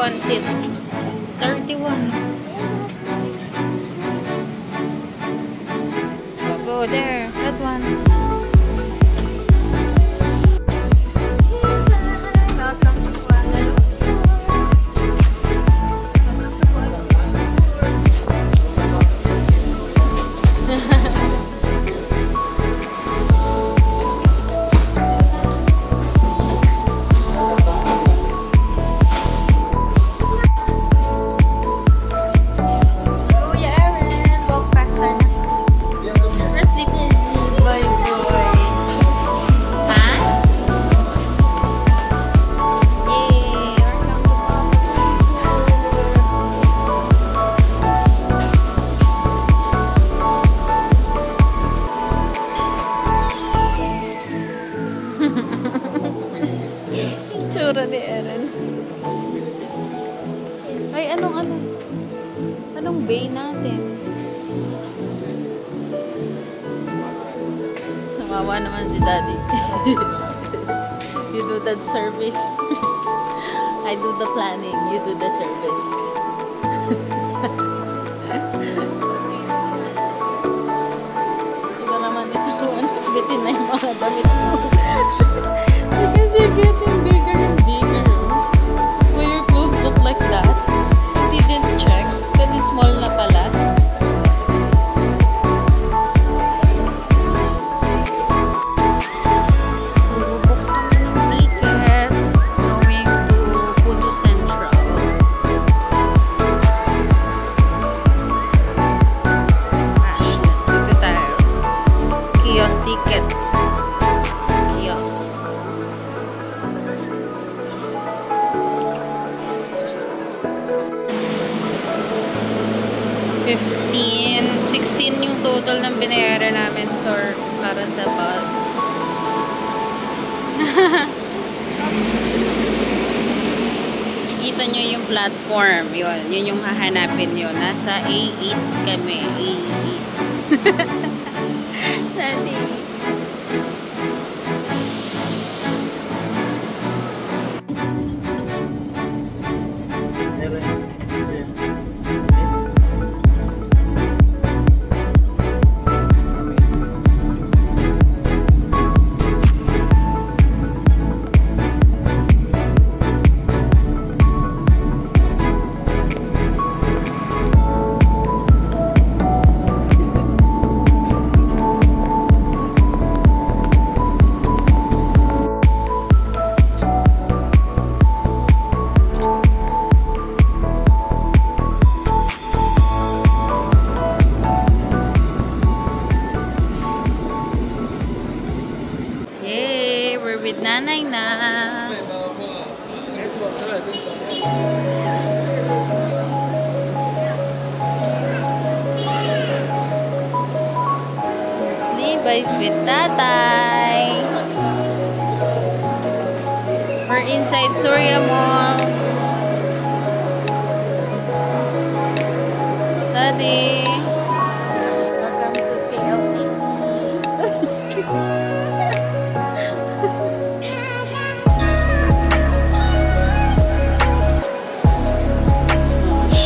one seat. It's 31. Go there. That one. Tsura ni Eren. Ay, anong bay natin? Nawawa naman si Daddy. You do the service. I do the planning. You do the service. Iba naman ito. Bitin na yung mga damit mo. Because you're getting bigger and bigger. Why your clothes look like that? Didn't check that it's small na pala. Bubuk kami ng ticket going to Pudu Central. Dito tayo. Kiosk ticket. Kiosk. 16 yung total ng binayaran namin, sir, para sa bus. Kikita nyo yung platform. Yun yung hahanapin nyo. Nasa A8 kami. A8. Daddy. With nanay na. Levi's with tatay. We're inside Surya Mall. Daddy. Welcome to KLCC.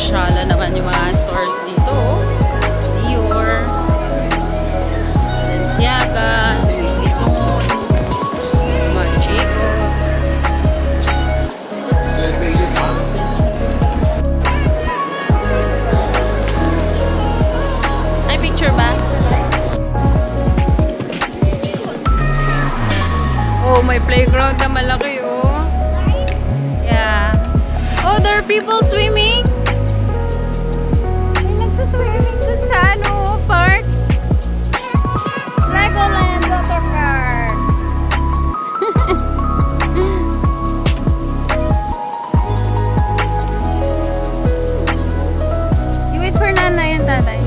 Shala naman yung mga stores dito. Dior, Balenciaga, Louis Vuitton, Manchego. Ay, picture ba? Oh, may playground na malaki, oh. Yeah. Oh, there are people swimming. Swimming dun sa park. Legoland Water Park. You wait for nanay and tatay.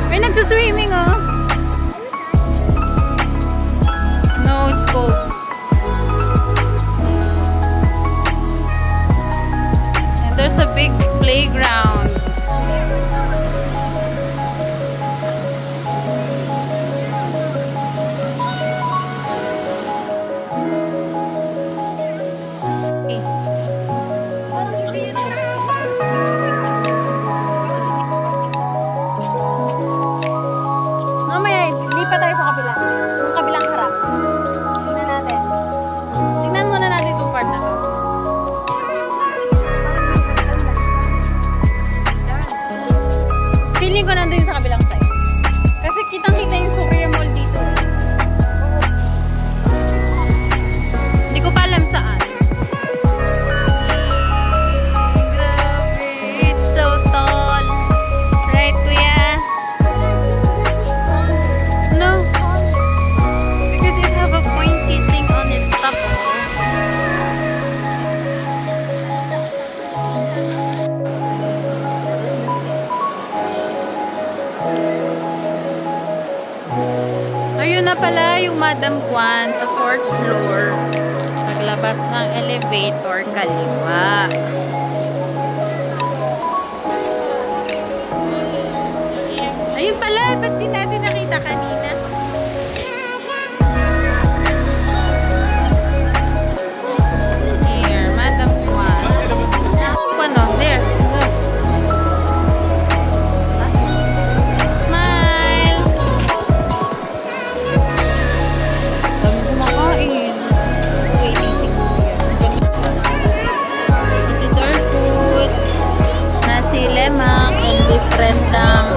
May nagsuswimming, oh. No, it's cold. Feeling ko nandun sa kabilang side. Kasi kitang-kita yung Korea Mall dito. Hindi ko pa alam saan. Grabe, it's so tall. Right, kuya? No. Because it have a pointy thing on its top. Ayun na pala yung Madam Kwan sa 4th floor. Paglabas ng elevator, kaliwa. Ayun pala, ba't di natin nakita kanina? Here, Madam Kwan. Ano? There. Smile! Dami kumakain. Waiting si Kuya. This is our food. Nasi lemak and beef rendang.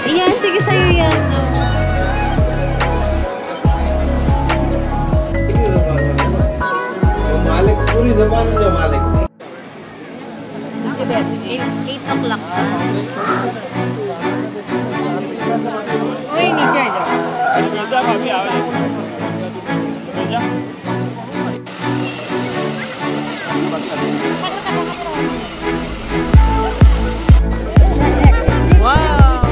Iya, sige sa'yo yan. मालिक पूरी जबान जो मालिक Dito ba? 8 o'clock. Uy, नीचे आ जाओ. Wow.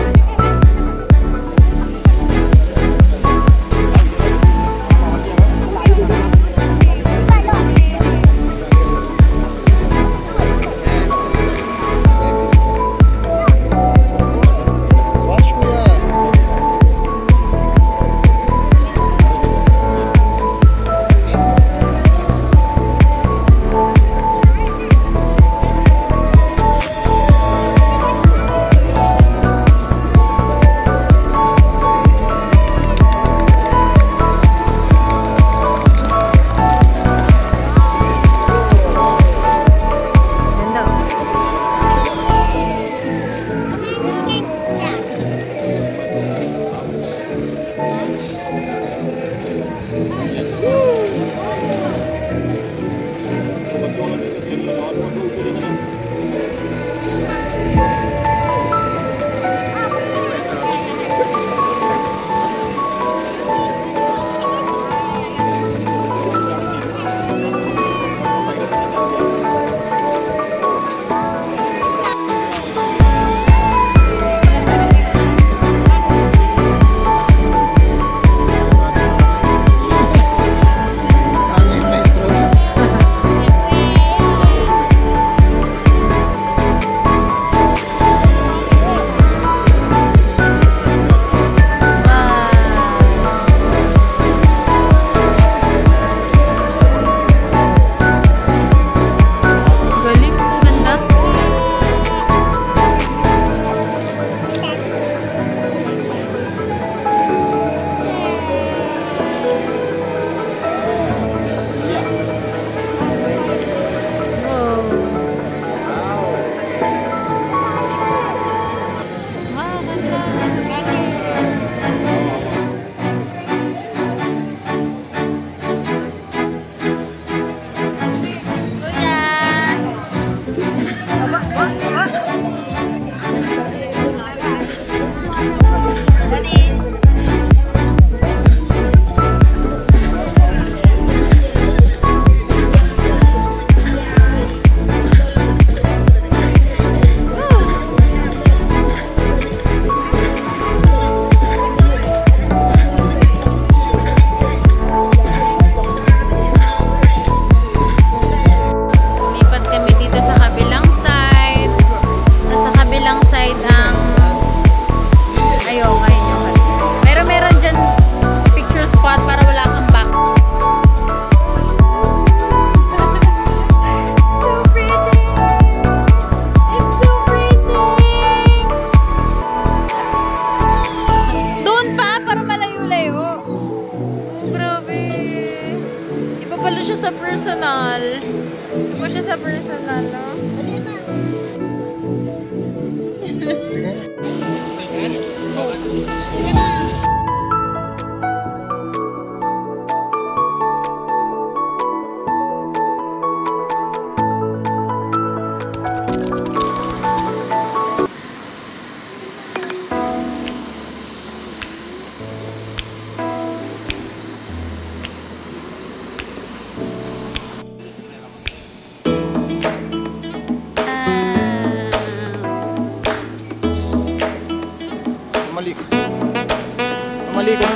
Mali ka.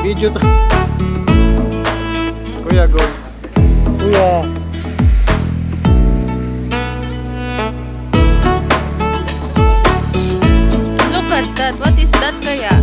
Video to. Kuya, go. Kuya. Look at that. What is that kaya?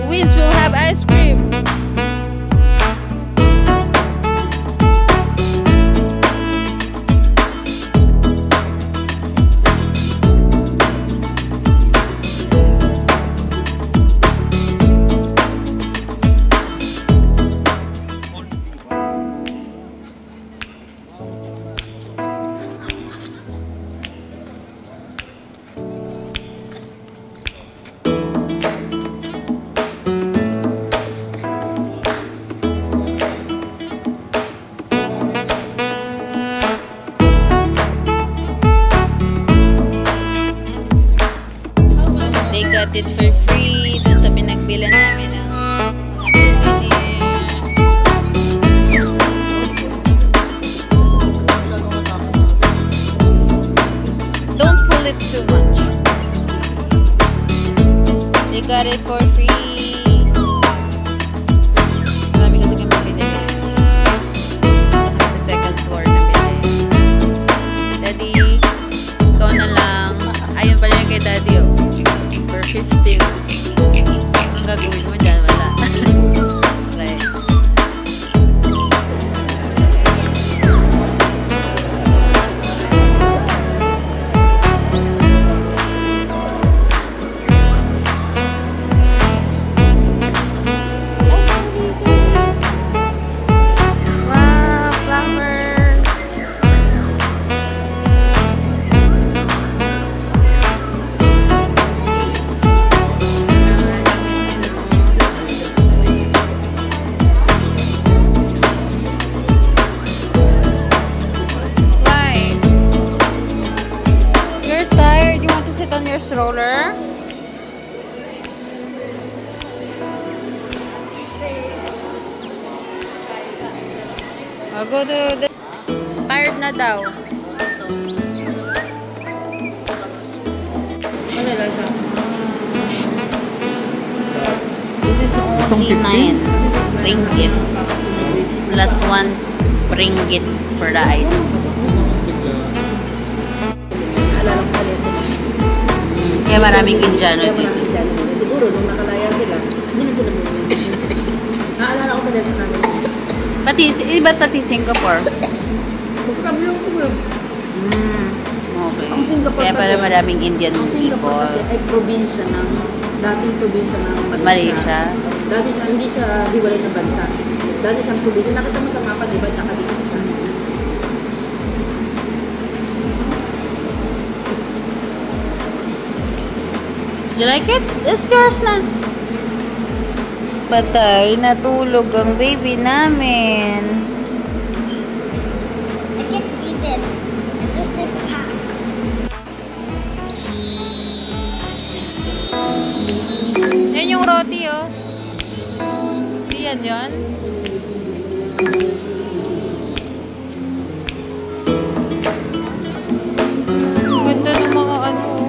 Wins will have ice cream. They got it for free dun sa pinagbilan namin ng mga souvenir. Don't pull it too much. They got it for free. Marami kasi kami binili. Sa second floor na binili. Daddy, ikaw na lang. Ayun pala yung kay Daddy, oh. For 50. Ang gagawin mo dyan, wala. Right. Wow, flowers. On your stroller. I'll go to the tired na daw. This is only 9. Thank you. plus 1 ringgit for the ice. Alala ko pala ito. Kaya maraming Indiano dito. Siguro, nung nakalaya sila, hindi na sila bumili. Naalala ko pala sa namin. Pati, iba pati Singapore. Magkakamyo ko yun. Okay. Ang Singapore Kaya pala kasi- maraming Indian Ang Singapore people. kasi ay probinsya ng, dating probinsya ng Malaysia. Dati siya, hindi siya hiwalay na bansa. Dati siyang probinsya. Nakita mo sa mapa, di ba? Nakadikit siya. You like it? It's yours na. Patay, natulog ang baby namin. I can't eat it. It's just a pack. Yan yung roti, oh. Hindi yan yun. Ang ganda ng mga ano, oh.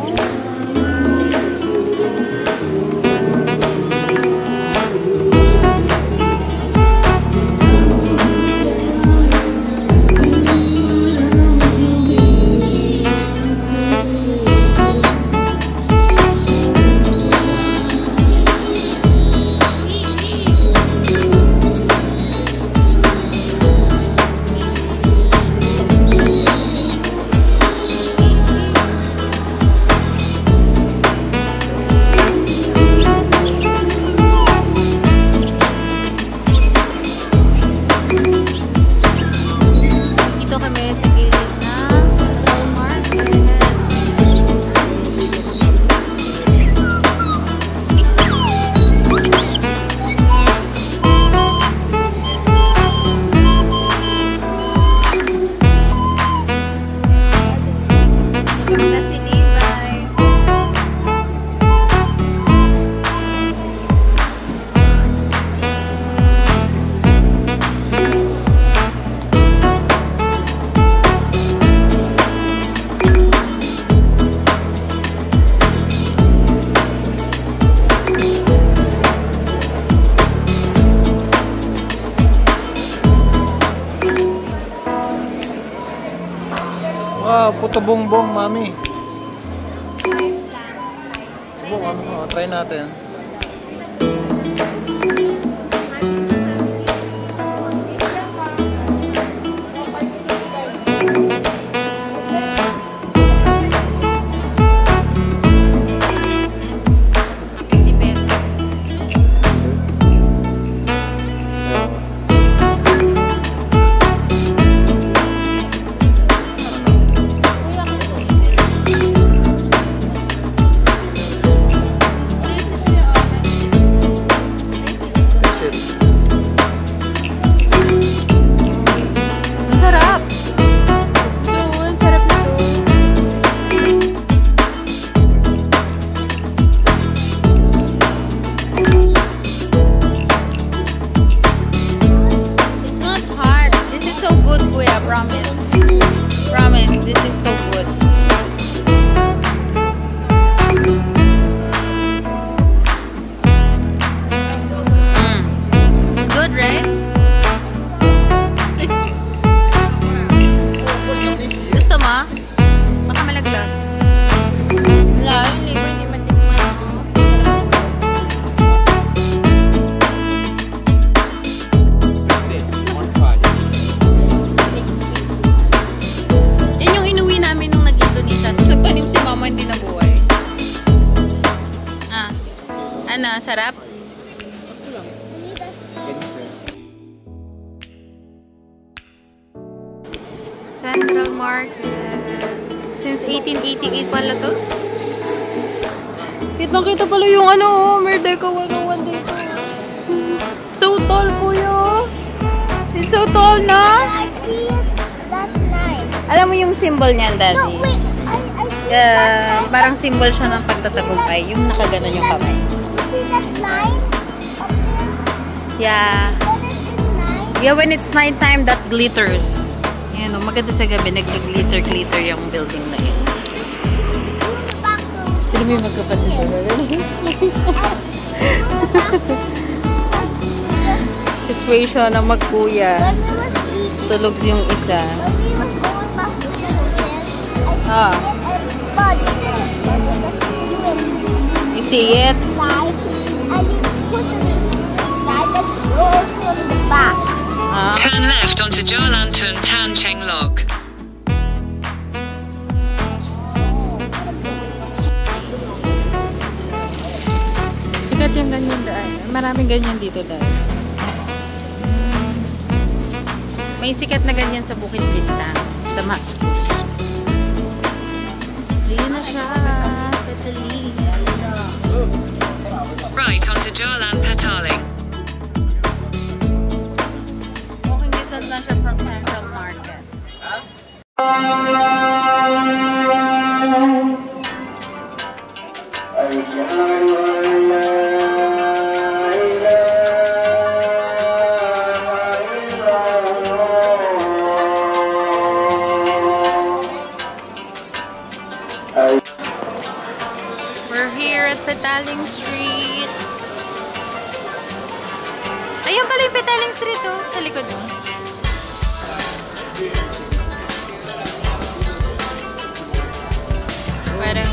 Dito kami sa gilid ng market. Maganda si Levi. Wow, puto bongbong, mami. Bong, ano, try natin. Ang sarap. So, ang sarap nito. It's not hard. This is so good, Kuya. Promise. Promise. This is so good. It's good, right? Gusto mo? Baka malaglag. Wala, yung liver hindi matikman. Yan yung inuwi namin nung nag-Indonesia. Nagtanim si mama, hindi nabuhay. Ah. Ano, sarap? Central Market. Since 1888 pala to. Kitang-kita pala yung ano, Merdeka 101 dito. So tall, kuya. It's so tall na. I see it. That's nice. Alam mo yung symbol niyan, No, Daddy? wait. I see that Parang symbol siya ng pagtatagumpay. Yung nakaganon yung kamay. You see that line up there? Yeah. What is this line? Yeah, when it's nighttime, that glitters. Yan o, maganda sa gabi, nag-glitter-glitter yung building na yun. Back to Sino mo yung magkapatid? Situation na magkuya. When we was eating, Tulog yung isa. when we was going back to the hotel, Ah, everybody you see it? inside, and you put it inside and goes on the back. Ah, Turn left onto Jalantan Tan Cheng Lok. sikat yung ganyan daan. Maraming ganyan dito daan. May sikat na ganyan sa Bukit Bintang, Damascus. Ayun na siya, Italy. Right onto Jalan Petaling. Walking distance lang siya from Central Market. We're here at Petaling Street. Ayun pala yung Petaling Street, oh. Sa likod mo. Parang...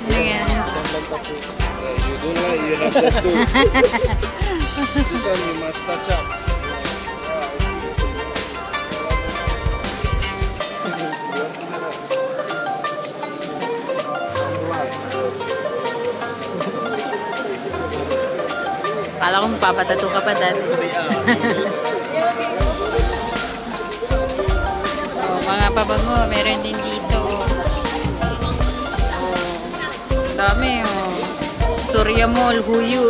Ano yan? You don't like, you have that too. This one you must touch up. Akala ko magpapatato ka pa dati. Oh, mga pabango, meron din dito. Oh, dami oh. Surya Mall, Huyu.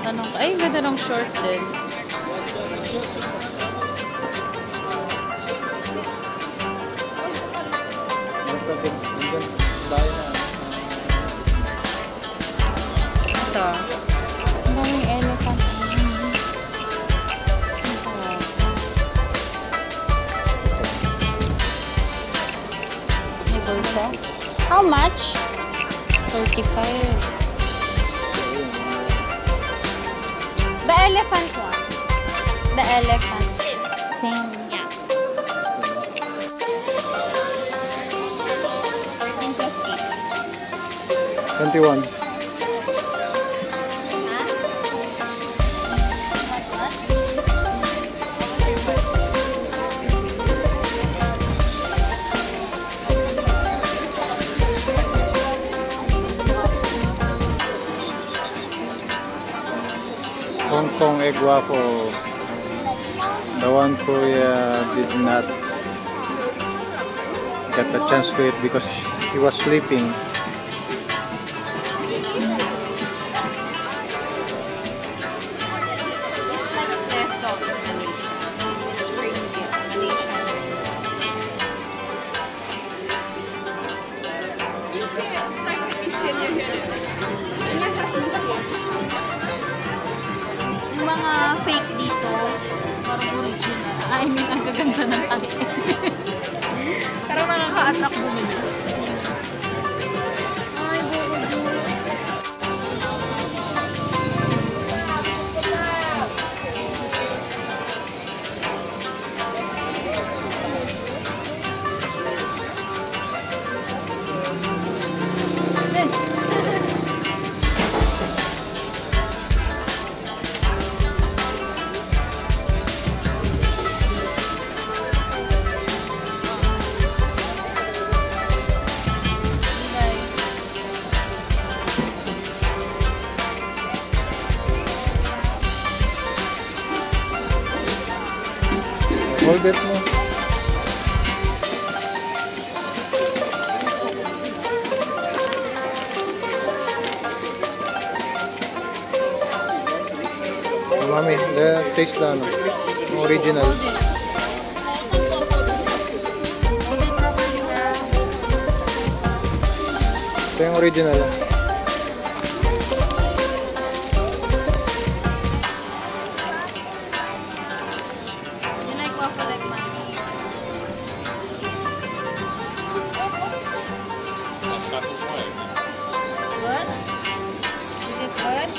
Tanong, ay, ganda ng short din. Ito. Ang daming elephant. May bulsa. How much? 35. The elephant one. The elephant. Same. Yeah. 21. Hong Kong egg waffle. The one Kuya did not get the chance to eat because he was sleeping. Yung mga fake dito, parang original. I mean, ang gaganda ng tangi. Parang nakaka-attack bumili. Ay, bukod. Hold it mo. Mami, the taste na ano, original. Hold it. Hold it properly, girl. Ito yung original. You like waffle like mommy? What? Is it good?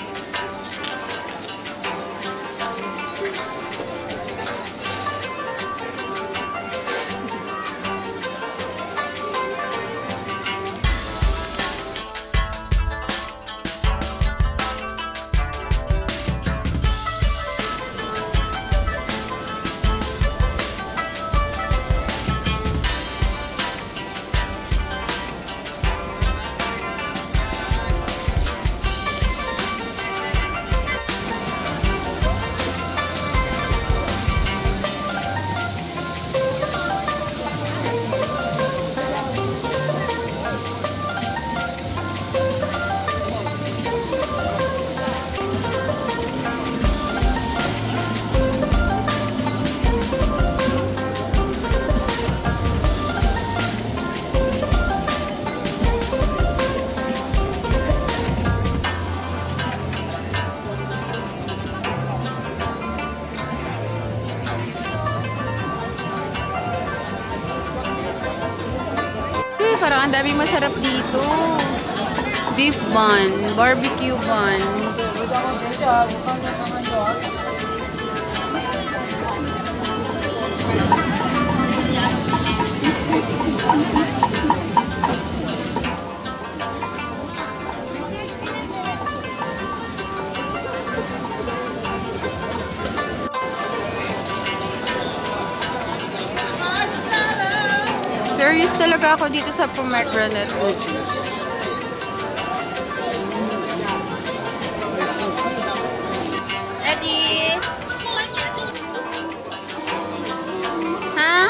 Parang ang daming masarap dito. Beef bun, barbecue bun. Curious talaga ako dito sa pomegranate juice. Eddie! Ha?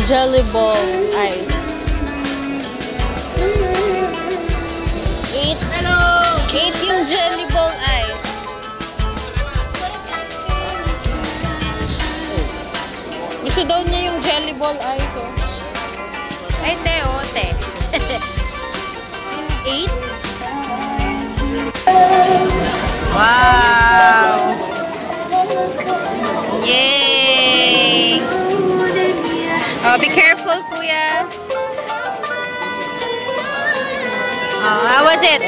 Jelly ball ice. 8 yung jelly ball ice. Gusto daw niya yung jelly ball ice, oh. Ay, te, oh, te. 8? Wow! Yay! Oh, be careful, kuya. Oh, how was it?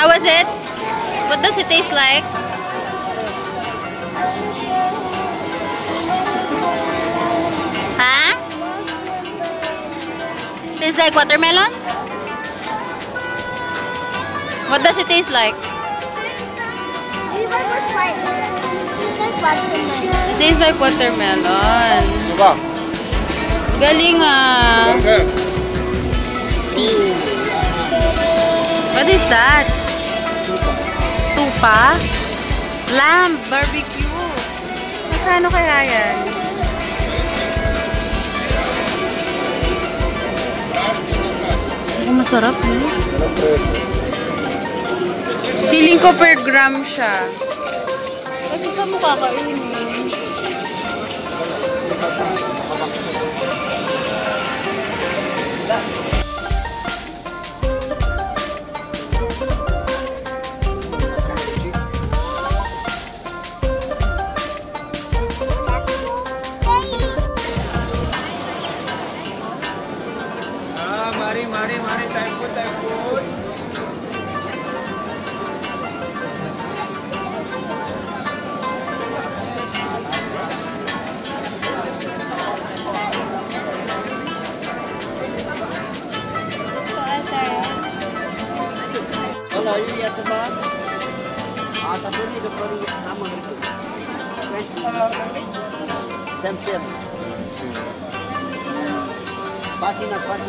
How was it? What does it taste like? Huh? Tastes like watermelon? What does it taste like? It tastes like watermelon. Diba? Galing ah. What is that? Tupa? Lamb barbecue. Magkano kaya yan? Masarap eh. Feeling ko per gram siya. Kasi sa mukha kainin. Mari, time po. Wala yun yato ba? Tapos nito pa rin sama nito. Sem. Pasi okay.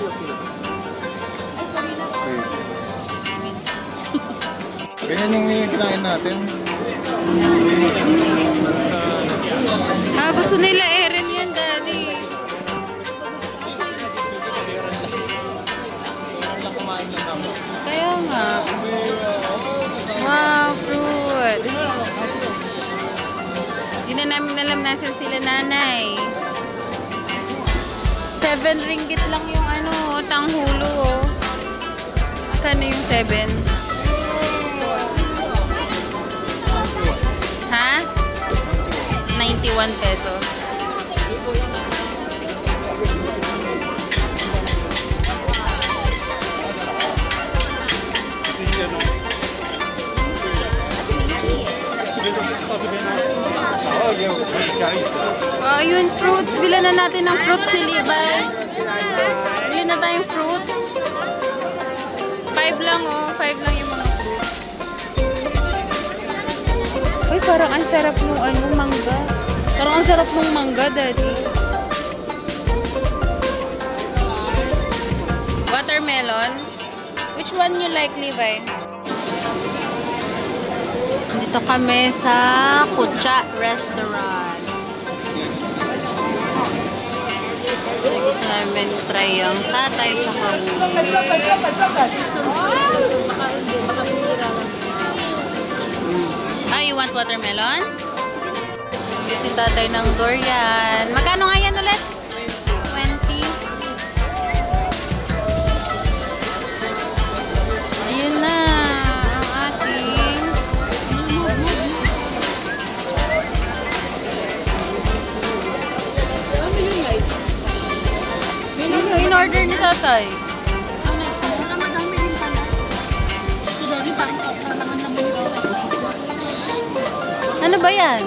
Ganyan yung kinain natin. Gusto nila Eren yan, Daddy. Kaya nga. Wow, fruit. Hindi na namin alam natin sila nanay. 7 ringgit lang yung tanghulo, oh. Magkano yung 7? Ha? 91 pesos. Yun, fruits. Bilan na natin ng fruits si Levi. Bilhin na tayong fruits. 5 lang, oh. 5 lang yung mga fruits. Uy, parang ang sarap nung mangga. Parang ang sarap nung mangga, Daddy. Watermelon. Which one you like, Levi? Dito kami sa Kucha Restaurant. Gusto namin try yung tatay sa you want watermelon? Kasi tatay ng durian. Magkano nga yan ulit? 20. Ayun na. Ang ating. Yung in-order ni tatay. Ano ba yan?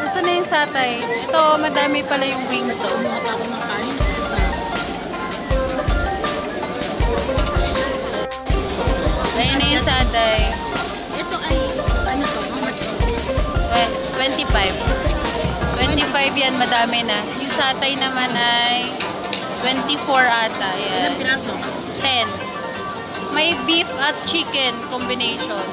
Nasaan na yung satay? Ito, madami pala yung wings, oh. Ayan na yung satay. Ito ay, ano to? How much? 25. 25 yan, madami na. Yung satay naman ay 24 ata. Yan. Ilang piraso? 10. May beef at chicken combination.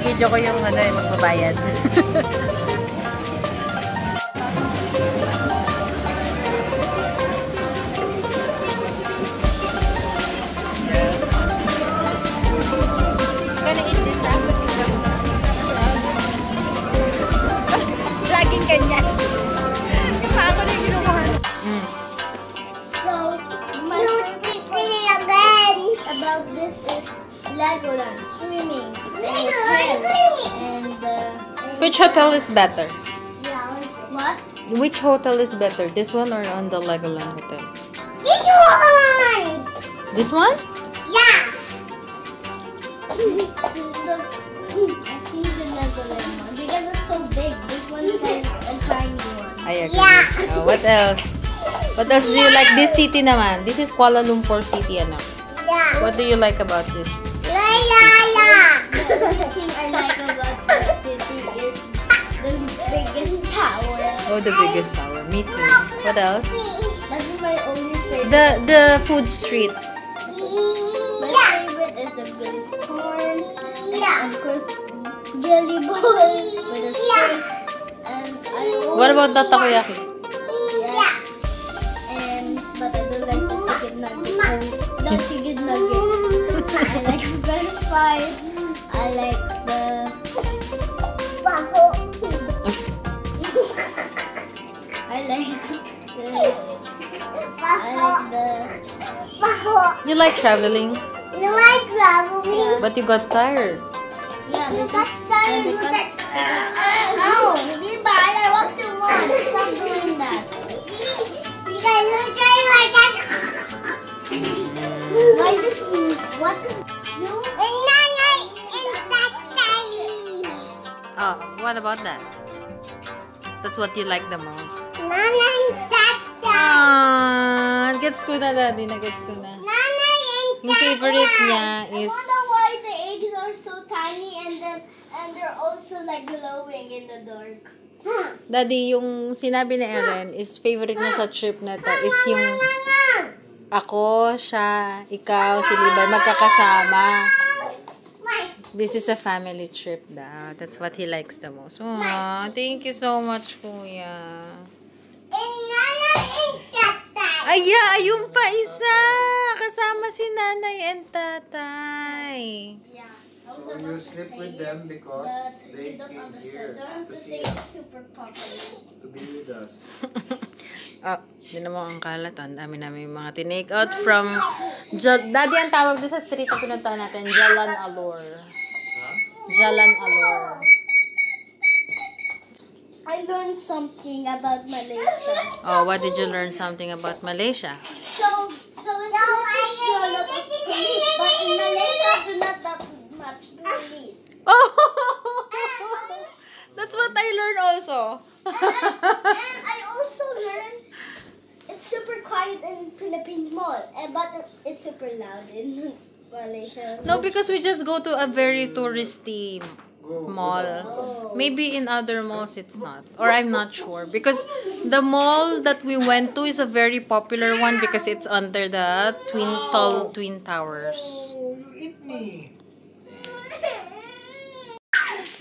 Video ko yung yung magbabayad. Laging ganyan. Ako na yung ginukuha. So, my favorite thing again about this is Legoland swimming. And Which hotel is better? what? Which hotel is better? This one or on the Legoland Hotel? This one! This one? Yeah! So, I think the Legoland one because it's so big. This one is a tiny one. I agree. Yeah. What else? What else do you like? This city naman. This is Kuala Lumpur City, ano? Yeah. What do you like about this? The thing I like about this city is the biggest tower. Oh, the biggest tower. Me too. What else? That's my only favorite. The food street. My favorite is the good corn and jelly ball with a stick. And I also What about the takoyaki? yeah. But I don't like the chicken nuggets. The chicken nuggets. I like the French fries. I like the baho. I like this. I like the baho. You like traveling, You like traveling? but you got tired. Yeah, because no, diba? I want to watch. Stop doing that. Because look at my dad. Why does what is you? And Nana and Tatay. Oh, what about that? That's what you like the most. Nana and Tatay. Ah, gets ko na, Daddy. Nagets ko na. Nana and Yung favorite niya I is... wonder why the eggs are so tiny and they're also like glowing in the dark. Daddy, yung sinabi ni Eren is favorite niya sa trip na to is yung ako, siya, ikaw, si Libay, magkakasama. This is a family trip daw. That's what he likes the most. Aww, thank you so much, Kuya. And Nana and Tatay. Ay, yung pa isa! Kasama si Nanay and Tatay. Yeah. So you sleep with them because they don't came understand. here So I have to to see say us, super properly. to be with us. Ah, yun naman ang kalat. Ang dami namin mga tinake out from... Daddy, ang tawag doon sa street na pinuntahan natin, Jalan Alor. Jalan Alor. I learned something about Malaysia. Oh, what did you learn something about Malaysia? So in Philippines, there are a lot of police, but in Malaysia, do not that much police. Oh! That's what I learned also. And I also learned it's super quiet in Philippines Mall, but it's super loud in Malaysia. No, because we just go to a very touristy mall. Oh. Maybe in other malls it's not. Or I'm not sure. Because the mall that we went to is a very popular one because it's under the Twin Towers. Eat me.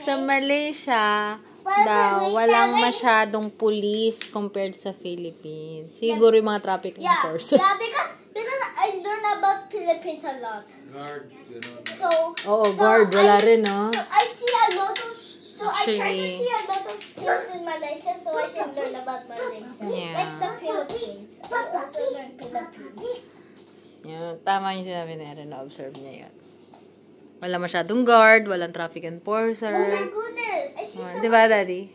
Sa Malaysia, daw, walang masyadong police compared sa Philippines. Siguro yung mga traffic enforcers. Yeah, because I learned about Philippines a lot. Guard, you know. So Oo, guard. Wala rin, no? So I see a lot of I try to Actually- see a lot of things in Malaysia so I can learn about Malaysia. Yeah. Like the Philippines. I also learn Philippines. Yun, tama yung sinabi na rin, na-observe niya yun. Wala masyadong guard, walang traffic Oh my enforcer. goodness! I see some Di ba, Daddy?